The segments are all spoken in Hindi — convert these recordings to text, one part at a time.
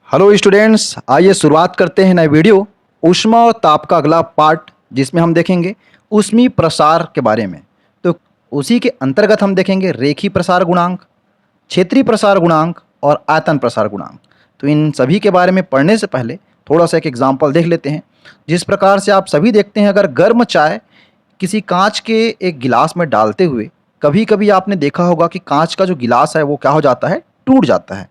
हेलो स्टूडेंट्स, आइए शुरुआत करते हैं नए वीडियो ऊष्मा और ताप का अगला पार्ट, जिसमें हम देखेंगे ऊष्मीय प्रसार के बारे में। तो उसी के अंतर्गत हम देखेंगे रेखीय प्रसार गुणांक, क्षेत्रीय प्रसार गुणांक और आयतन प्रसार गुणांक। तो इन सभी के बारे में पढ़ने से पहले थोड़ा सा एक एग्जाम्पल देख लेते हैं। जिस प्रकार से आप सभी देखते हैं, अगर गर्म चाय किसी कांच के एक गिलास में डालते हुए कभी कभी आपने देखा होगा कि कांच का जो गिलास है वो क्या हो जाता है, टूट जाता है।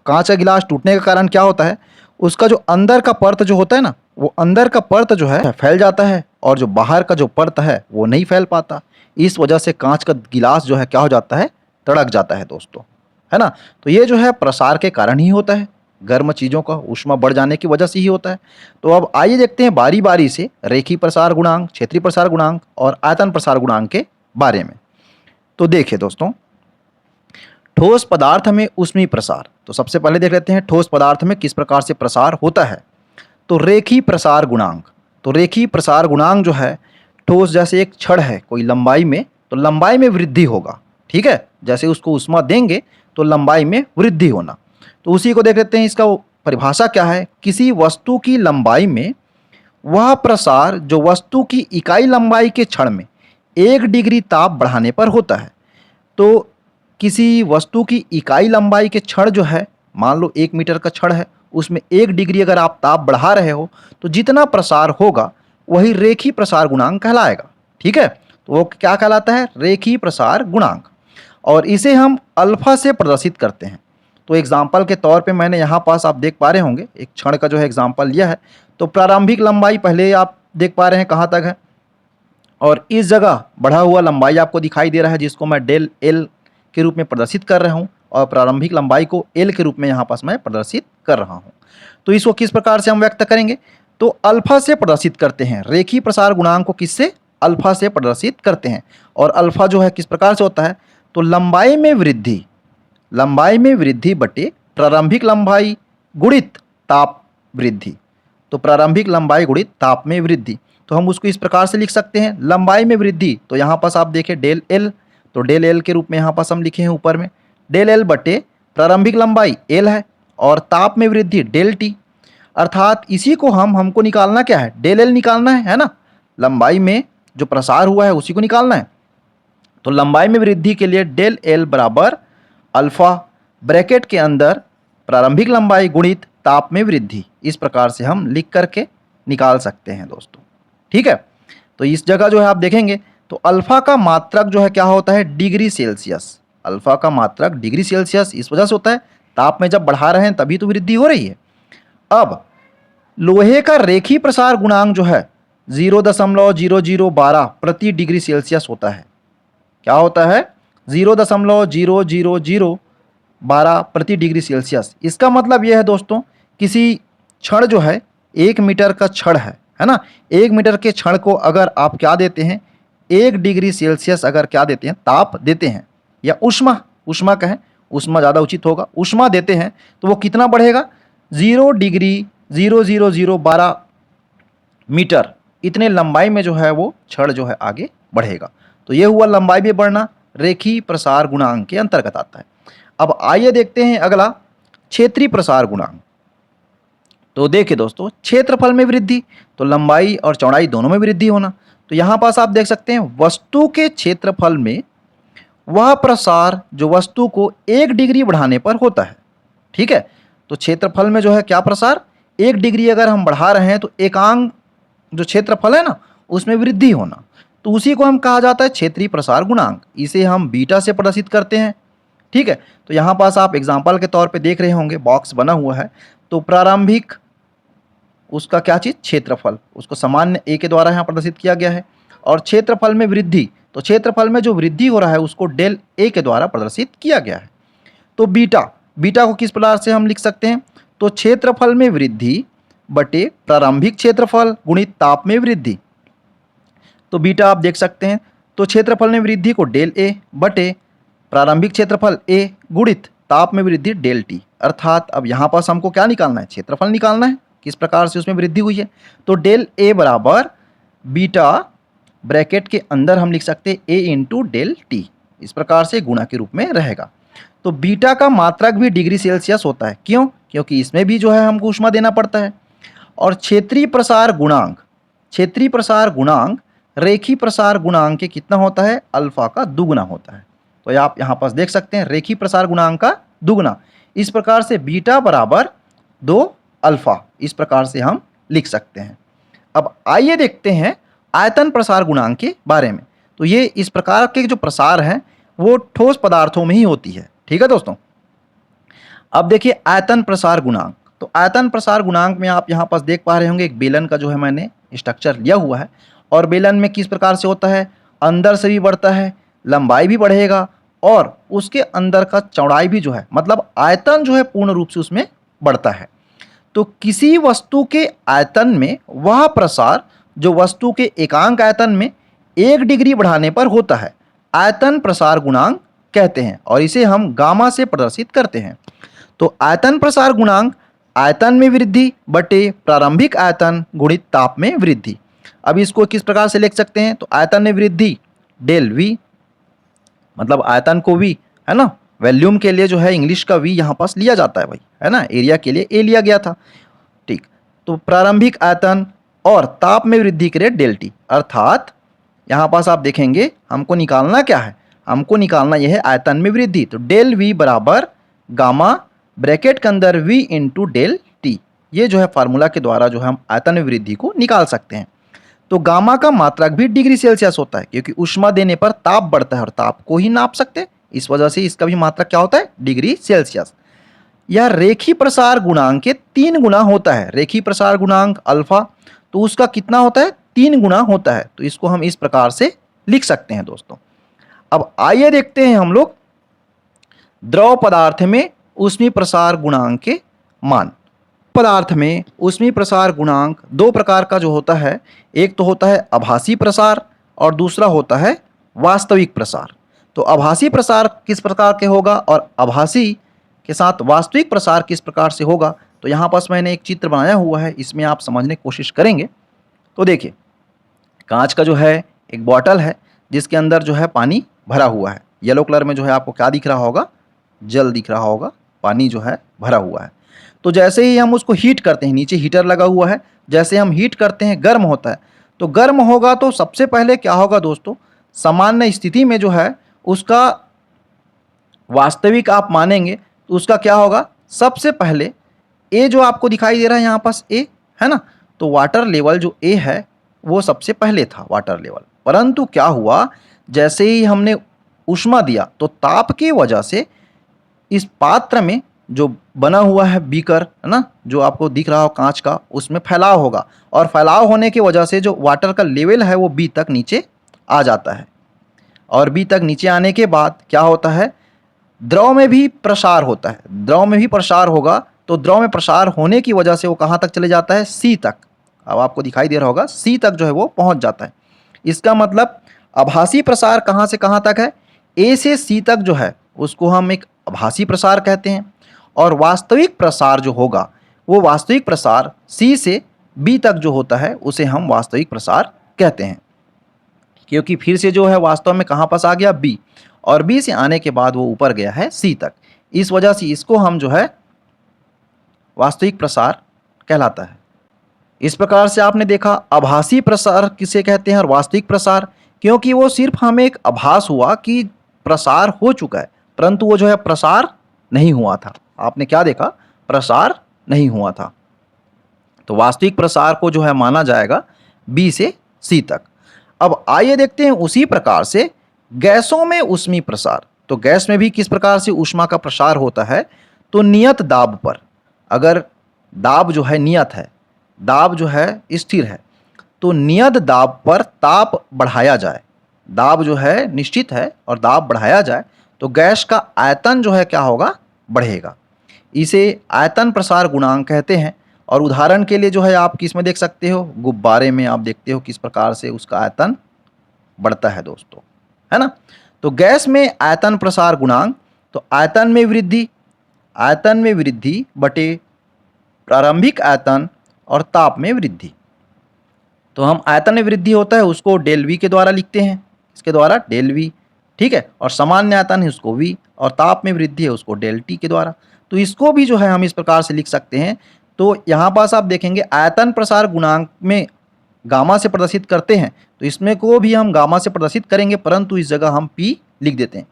कांच का गिलास टूटने का कारण क्या होता है, उसका जो अंदर का परत जो होता है ना, वो अंदर का परत जो है फैल जाता है और जो बाहर का जो परत है वो नहीं फैल पाता। इस वजह से कांच का गिलास जो है क्या हो जाता है, तड़क जाता है दोस्तों, है ना। तो ये जो है प्रसार के कारण ही होता है, गर्म चीज़ों का ऊष्मा बढ़ जाने की वजह से ही होता है। तो अब आइए देखते हैं बारी बारी से रेखीय प्रसार गुणांक, क्षेत्रीय प्रसार गुणांक और आयतन प्रसार गुणांक के बारे में। तो देखिए दोस्तों, ठोस पदार्थ में ऊष्मीय प्रसार। तो सबसे पहले देख लेते हैं ठोस पदार्थ में किस प्रकार से प्रसार होता है। तो रेखीय प्रसार गुणांक। तो रेखीय प्रसार गुणांक जो है, ठोस जैसे एक छड़ है कोई लंबाई में, तो लंबाई में वृद्धि होगा, ठीक है। जैसे उसको ऊष्मा देंगे तो लंबाई में वृद्धि होना। तो उसी को देख लेते हैं, इसका परिभाषा क्या है। किसी वस्तु की लंबाई में वह प्रसार जो वस्तु की इकाई लंबाई के क्षण में 1 डिग्री ताप बढ़ाने पर होता है। तो किसी वस्तु की इकाई लंबाई के क्षण जो है, मान लो 1 मीटर का क्षण है, उसमें 1 डिग्री अगर आप ताप बढ़ा रहे हो तो जितना प्रसार होगा वही रेखीय प्रसार गुणांक कहलाएगा, ठीक है। तो वो क्या कहलाता है, रेखीय प्रसार गुणांक। और इसे हम अल्फा से प्रदर्शित करते हैं। तो एग्जाम्पल के तौर पे मैंने यहाँ पास आप देख पा रहे होंगे एक क्षण का जो है एग्जाम्पल लिया है। तो प्रारंभिक लंबाई पहले आप देख पा रहे हैं कहाँ तक है, और इस जगह बढ़ा हुआ लंबाई आपको दिखाई दे रहा है, जिसको मैं डेल एल के रूप में प्रदर्शित कर रहा हूँ, और प्रारंभिक लंबाई को एल के रूप में यहाँ पास मैं प्रदर्शित कर रहा हूँ। तो इसको किस प्रकार से हम व्यक्त करेंगे, तो अल्फा से प्रदर्शित करते हैं। रेखीय प्रसार गुणांक को किससे, अल्फा से प्रदर्शित करते हैं। और अल्फा जो है किस प्रकार से होता है, तो लंबाई में वृद्धि, लंबाई में वृद्धि बटे प्रारंभिक लंबाई गुणित ताप वृद्धि। तो प्रारंभिक लंबाई गुणित ताप में वृद्धि, तो हम उसको इस प्रकार से लिख सकते हैं। लंबाई में वृद्धि, तो यहाँ पास आप देखें डेल एल, तो डेल एल के रूप में यहाँ पास हम लिखे हैं ऊपर में डेल एल बटे प्रारंभिक लंबाई एल है, और ताप में वृद्धि डेल टी। अर्थात इसी को हमको निकालना क्या है, डेल एल निकालना है ना। लंबाई में जो प्रसार हुआ है उसी को निकालना है। तो लंबाई में वृद्धि के लिए डेल एल बराबर अल्फा, ब्रैकेट के अंदर प्रारंभिक लंबाई गुणित ताप में वृद्धि, इस प्रकार से हम लिख करके निकाल सकते हैं दोस्तों, ठीक है। तो इस जगह जो है आप देखेंगे तो अल्फा का मात्रक जो है क्या होता है, डिग्री सेल्सियस। अल्फा का मात्रक डिग्री सेल्सियस इस वजह से होता है, ताप में जब बढ़ा रहे हैं तभी तो वृद्धि हो रही है। अब लोहे का रेखीय प्रसार गुणांक जो है 0.0012 प्रति डिग्री सेल्सियस होता है। क्या होता है, 0.00012 प्रति डिग्री सेल्सियस। इसका मतलब यह है दोस्तों, किसी क्षण जो है 1 मीटर का क्षण है ना। 1 मीटर के क्षण को अगर आप क्या देते हैं, 1 डिग्री सेल्सियस अगर क्या देते हैं, ताप देते हैं, या उष्मा, उष्मा कहें, उष्मा ज़्यादा उचित होगा, उष्मा देते हैं, तो वो कितना बढ़ेगा, 0.00012 मीटर, इतने लंबाई में जो है वो क्षण जो है आगे बढ़ेगा। तो ये हुआ लंबाई में बढ़ना, रेखीय प्रसार गुणांक के अंतर्गत आता है। अब आइए देखते हैं अगला, क्षेत्रीय प्रसार गुणांक। तो देखिए दोस्तों, क्षेत्रफल में वृद्धि, तो लंबाई और चौड़ाई दोनों में वृद्धि होना। तो यहाँ पास आप देख सकते हैं वस्तु के क्षेत्रफल में वह प्रसार जो वस्तु को 1 डिग्री बढ़ाने पर होता है, ठीक है। तो क्षेत्रफल में जो है क्या प्रसार, 1 डिग्री अगर हम बढ़ा रहे हैं तो एकांक जो क्षेत्रफल है ना उसमें वृद्धि होना। तो उसी को हम कहा जाता है क्षेत्रीय प्रसार गुणांक। इसे हम बीटा से प्रदर्शित करते हैं, ठीक है। तो यहाँ पास आप एग्जाम्पल के तौर पे देख रहे होंगे बॉक्स बना हुआ है। तो प्रारंभिक उसका क्या चीज़, क्षेत्रफल, उसको सामान्य ए के द्वारा यहाँ प्रदर्शित किया गया है। और क्षेत्रफल में वृद्धि, तो क्षेत्रफल में जो वृद्धि हो रहा है उसको डेल ए के द्वारा प्रदर्शित किया गया है। तो बीटा, बीटा को किस प्रकार से हम लिख सकते हैं, तो क्षेत्रफल में वृद्धि बटे प्रारंभिक क्षेत्रफल गुणित ताप में वृद्धि। तो बीटा आप देख सकते हैं, तो क्षेत्रफल में वृद्धि को डेल ए बटे प्रारंभिक क्षेत्रफल ए गुणित ताप में वृद्धि डेल टी। अर्थात अब यहाँ पास हमको क्या निकालना है, क्षेत्रफल निकालना है, किस प्रकार से उसमें वृद्धि हुई है। तो डेल ए बराबर बीटा, ब्रैकेट के अंदर हम लिख सकते हैं ए इंटू डेल टी, इस प्रकार से गुणा के रूप में रहेगा। तो बीटा का मात्रक भी डिग्री सेल्सियस होता है। क्यों? क्योंकि इसमें भी जो है हमको ऊष्मा देना पड़ता है। और क्षेत्रीय प्रसार गुणांक, क्षेत्रीय प्रसार गुणांक रेखीय प्रसार गुणांक के कितना होता है? अल्फा का दुगुना होता है। तो आप यहाँ पास देख सकते हैं रेखीय प्रसार गुणांक का दुगुना। इस प्रकार से बीटा बराबर 2 अल्फा, इस प्रकार से हम लिख सकते हैं। अब आइए देखते हैं आयतन प्रसार गुणांक के बारे में। तो ये इस प्रकार के जो प्रसार हैं वो ठोस पदार्थों में ही होती है। ठीक है दोस्तों। अब देखिए आयतन प्रसार गुणांक। तो आयतन प्रसार गुणांक में आप यहाँ पास देख पा रहे होंगे एक बेलन का जो है मैंने स्ट्रक्चर लिया हुआ है, और बेलन में किस प्रकार से होता है, अंदर से भी बढ़ता है, लंबाई भी बढ़ेगा, और उसके अंदर का चौड़ाई भी जो है, मतलब आयतन जो है पूर्ण रूप से उसमें बढ़ता है। तो किसी वस्तु के आयतन में वह प्रसार जो वस्तु के एकांक आयतन में 1 डिग्री बढ़ाने पर होता है आयतन प्रसार गुणांक कहते हैं, और इसे हम गामा से प्रदर्शित करते हैं। तो आयतन प्रसार गुणांक आयतन में वृद्धि बटे प्रारंभिक आयतन गुणित ताप में वृद्धि। अब इसको किस प्रकार से लिख सकते हैं? तो आयतन में वृद्धि डेल वी, मतलब आयतन को वी, है ना, वॉल्यूम के लिए जो है इंग्लिश का वी यहाँ पास लिया जाता है भाई, है ना, एरिया के लिए ए लिया गया था। ठीक, तो प्रारंभिक आयतन और ताप में वृद्धि के लिए डेल टी, अर्थात यहाँ पास आप देखेंगे हमको निकालना क्या है, हमको निकालना यह है आयतन में वृद्धि। तो डेल वी बराबर गामा ब्रैकेट के अंदर वी इंटू डेल टी, ये जो है फार्मूला के द्वारा जो है हम आयतन में वृद्धि को निकाल सकते हैं। तो गामा का मात्रक भी डिग्री सेल्सियस होता है, क्योंकि ऊष्मा देने पर ताप बढ़ता है और ताप को ही नाप सकते हैं, इस वजह से इसका भी मात्रक क्या होता है? Degree Celsius. यह रेखीय प्रसार गुणांक के 3 गुना होता है। रेखीय प्रसार गुणांक अल्फा, तो उसका कितना होता है? 3 गुना होता है। तो इसको हम इस प्रकार से लिख सकते हैं दोस्तों। अब आइए देखते हैं हम लोग द्रव पदार्थ में ऊष्मीय प्रसार गुणांक के मान। पदार्थ में ऊष्मीय प्रसार गुणांक 2 प्रकार का जो होता है, एक तो होता है आभासी प्रसार और दूसरा होता है वास्तविक प्रसार। तो आभासी प्रसार किस प्रकार के होगा और आभासी के साथ वास्तविक प्रसार किस प्रकार से होगा, तो यहाँ पास मैंने एक चित्र बनाया हुआ है, इसमें आप समझने की कोशिश करेंगे। तो देखिए कांच का जो है एक बॉटल है जिसके अंदर जो है पानी भरा हुआ है। येलो कलर में जो है आपको क्या दिख रहा होगा? जल दिख रहा होगा, पानी जो है भरा हुआ है। तो जैसे ही हम उसको हीट करते हैं, नीचे हीटर लगा हुआ है, जैसे हम हीट करते हैं गर्म होता है। तो गर्म होगा तो सबसे पहले क्या होगा दोस्तों, सामान्य स्थिति में जो है उसका वास्तविक आप मानेंगे तो उसका क्या होगा, सबसे पहले ए जो आपको दिखाई दे रहा है यहाँ पास ए, है ना, तो वाटर लेवल जो ए है वो सबसे पहले था वाटर लेवल। परंतु क्या हुआ, जैसे ही हमने ऊष्मा दिया तो ताप की वजह से इस पात्र में जो बना हुआ है बीकर, है ना, जो आपको दिख रहा हो कांच का, उसमें फैलाव होगा, और फैलाव होने की वजह से जो वाटर का लेवल है वो बी तक नीचे आ जाता है। और बी तक नीचे आने के बाद क्या होता है, द्रव में भी प्रसार होता है। द्रव में भी प्रसार होगा तो द्रव में प्रसार होने की वजह से वो कहाँ तक चले जाता है? सी तक। अब आपको दिखाई दे रहा होगा सी तक जो है वो पहुँच जाता है। इसका मतलब आभासी प्रसार कहाँ से कहाँ तक है? ए से सी तक जो है उसको हम एक आभासी प्रसार कहते हैं, और वास्तविक प्रसार जो होगा वो वास्तविक प्रसार सी से बी तक जो होता है उसे हम वास्तविक प्रसार कहते हैं, क्योंकि फिर से जो है वास्तव में कहाँ पास आ गया? बी, और बी से आने के बाद वो ऊपर गया है सी तक। इस वजह से इसको हम जो है वास्तविक प्रसार कहलाता है। इस प्रकार से आपने देखा आभासी प्रसार किसे कहते हैं और वास्तविक प्रसार, क्योंकि वो सिर्फ हमें एक आभास हुआ कि प्रसार हो चुका है, परंतु वो जो है प्रसार नहीं हुआ था। आपने क्या देखा? प्रसार नहीं हुआ था। तो वास्तविक प्रसार को जो है माना जाएगा बी से सी तक। अब आइए देखते हैं उसी प्रकार से गैसों में ऊष्मीय प्रसार। तो गैस में भी किस प्रकार से ऊष्मा का प्रसार होता है? तो नियत दाब पर, अगर दाब जो है नियत है, दाब जो है स्थिर है, तो नियत दाब पर ताप बढ़ाया जाए, दाब जो है निश्चित है और दाब बढ़ाया जाए तो गैस का आयतन जो है क्या होगा? बढ़ेगा। इसे आयतन प्रसार गुणांक कहते हैं। और उदाहरण के लिए जो है आप किस में देख सकते हो? गुब्बारे में आप देखते हो किस प्रकार से उसका आयतन बढ़ता है दोस्तों, है ना। तो गैस में आयतन प्रसार गुणांक, तो आयतन में वृद्धि बटे प्रारंभिक आयतन और ताप में वृद्धि। तो हम आयतन में वृद्धि होता है उसको डेल वी के द्वारा लिखते हैं, इसके द्वारा डेल वी। ठीक है, और सामान्य आयतन है उसको v, और ताप में वृद्धि है उसको डेल टी के द्वारा। तो इसको भी जो है हम इस प्रकार से लिख सकते हैं। तो यहाँ पास आप देखेंगे आयतन प्रसार गुणांक में गामा से प्रदर्शित करते हैं, तो इसमें को भी हम गामा से प्रदर्शित करेंगे, परंतु इस जगह हम p लिख देते हैं।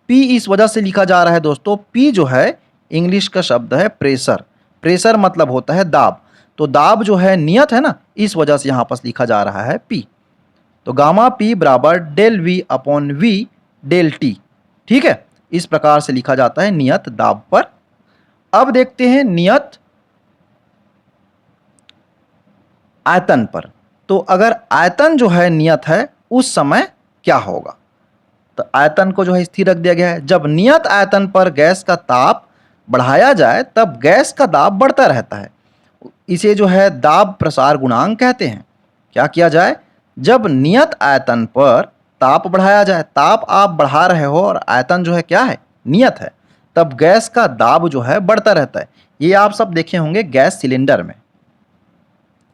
p इस वजह से लिखा जा रहा है दोस्तों, p जो है इंग्लिश का शब्द है प्रेशर। प्रेशर मतलब होता है दाब, तो दाब जो है नियत है ना, इस वजह से यहाँ पास लिखा जा रहा है p। तो गामा p बराबर del v upon v del t, ठीक है, इस प्रकार से लिखा जाता है नियत दाब पर। अब देखते हैं नियत आयतन पर। तो अगर आयतन जो है नियत है उस समय क्या होगा? तो आयतन को जो है स्थिर रख दिया गया है। जब नियत आयतन पर गैस का ताप बढ़ाया जाए तब गैस का दाब बढ़ता रहता है। इसे जो है दाब प्रसार गुणांक कहते हैं। क्या किया जाए? जब नियत आयतन पर ताप बढ़ाया जाए, ताप आप बढ़ा रहे हो और आयतन जो है क्या है? नियत है, तब गैस का दाब जो है बढ़ता रहता है। ये आप सब देखे होंगे गैस सिलेंडर में।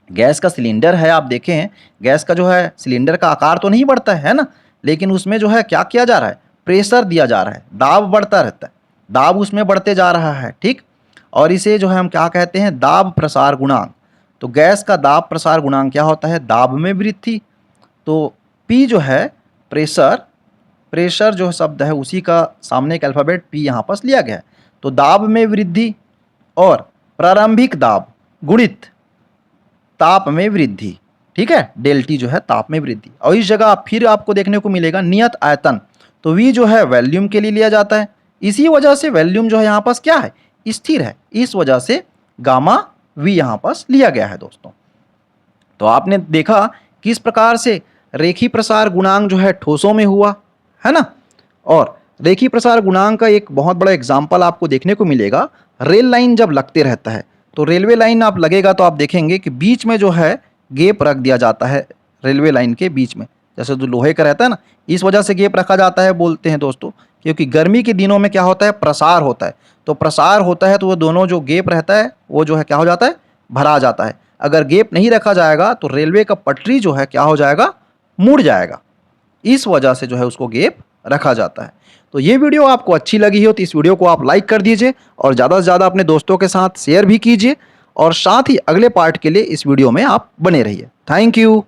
गैस का सिलेंडर है, आप देखें हैं गैस का जो है सिलेंडर का आकार तो नहीं बढ़ता है ना, लेकिन उसमें जो है क्या किया जा रहा है? प्रेशर दिया जा रहा है, दाब बढ़ता रहता है, दाब उसमें बढ़ते जा रहा है, ठीक। और इसे जो है हम क्या कहते हैं? दाब प्रसार गुणांक। तो गैस का दाब प्रसार गुणांक क्या होता है? दाब में वृद्धि। तो P जो है प्रेशर, प्रेशर जो शब्द है उसी का सामने का अल्फ़ाबेट P यहाँ पास लिया गया है। तो दाब में वृद्धि और प्रारंभिक दाब गुणित ताप में वृद्धि, ठीक है, डेल टी जो है ताप में वृद्धि। और इस जगह फिर आपको देखने को मिलेगा नियत आयतन। तो V जो है वॉल्यूम के लिए लिया जाता है, इसी वजह से वॉल्यूम जो है यहाँ पास क्या है? स्थिर है, इस वजह से गामा V यहाँ पास लिया गया है दोस्तों। तो आपने देखा किस प्रकार से रेखी प्रसार गुणांक जो है ठोसों में हुआ है ना। और रेखी प्रसार गुणांक का एक बहुत बड़ा एग्जाम्पल आपको देखने को मिलेगा, रेल लाइन जब लगते रहता है, तो रेलवे लाइन आप लगेगा तो आप देखेंगे कि बीच में जो है गैप रख दिया जाता है, रेलवे लाइन के बीच में, जैसे जो लोहे का रहता है ना, इस वजह से गैप रखा जाता है बोलते हैं दोस्तों, क्योंकि गर्मी के दिनों में क्या होता है? प्रसार होता है। तो प्रसार होता है तो वो दोनों जो गैप रहता है वो जो है क्या हो जाता है? भरा जाता है। अगर गैप नहीं रखा जाएगा तो रेलवे का पटरी जो है क्या हो जाएगा? मुड़ जाएगा। इस वजह से जो है उसको गैप रखा जाता है। तो ये वीडियो आपको अच्छी लगी हो तो इस वीडियो को आप लाइक कर दीजिए और ज़्यादा से ज़्यादा अपने दोस्तों के साथ शेयर भी कीजिए, और साथ ही अगले पार्ट के लिए इस वीडियो में आप बने रहिए। Thank you.